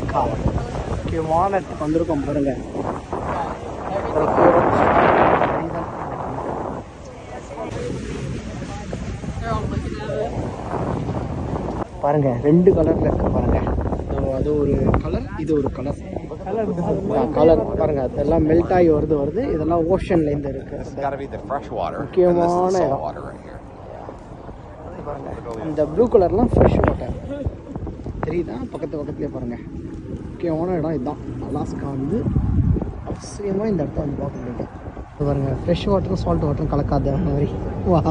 Alaska முக்கியமான இடத்துக்கு வந்திருக்கோம் பாருங்க. பாருங்க 2 கலர்ல இருக்கு பாருங்க. அது ஒரு கலர், இது ஒரு கலர். கலர் பாருங்க, அதெல்லாம் மெல்ட் ஆகி வருது. இதெல்லாம் ஓஷன்ல இருந்து இருக்கு. முக்கியமான இடம் பாருங்க. இந்த ப்ளூ கலர்லாம் ஃப்ரெஷ் வாட்டர் தெரியுதா? பக்கத்துலேயே பாருங்க. முக்கியமான இடம் இதுதான். அலாஸ்கா வந்து அவசியமாக இந்த இடத்த வந்து பார்க்க முடியும். பாருங்க, ஃப்ரெஷ் வாட்டரும் சால்ட் வாட்டரும் கலக்காத மாதிரி. வா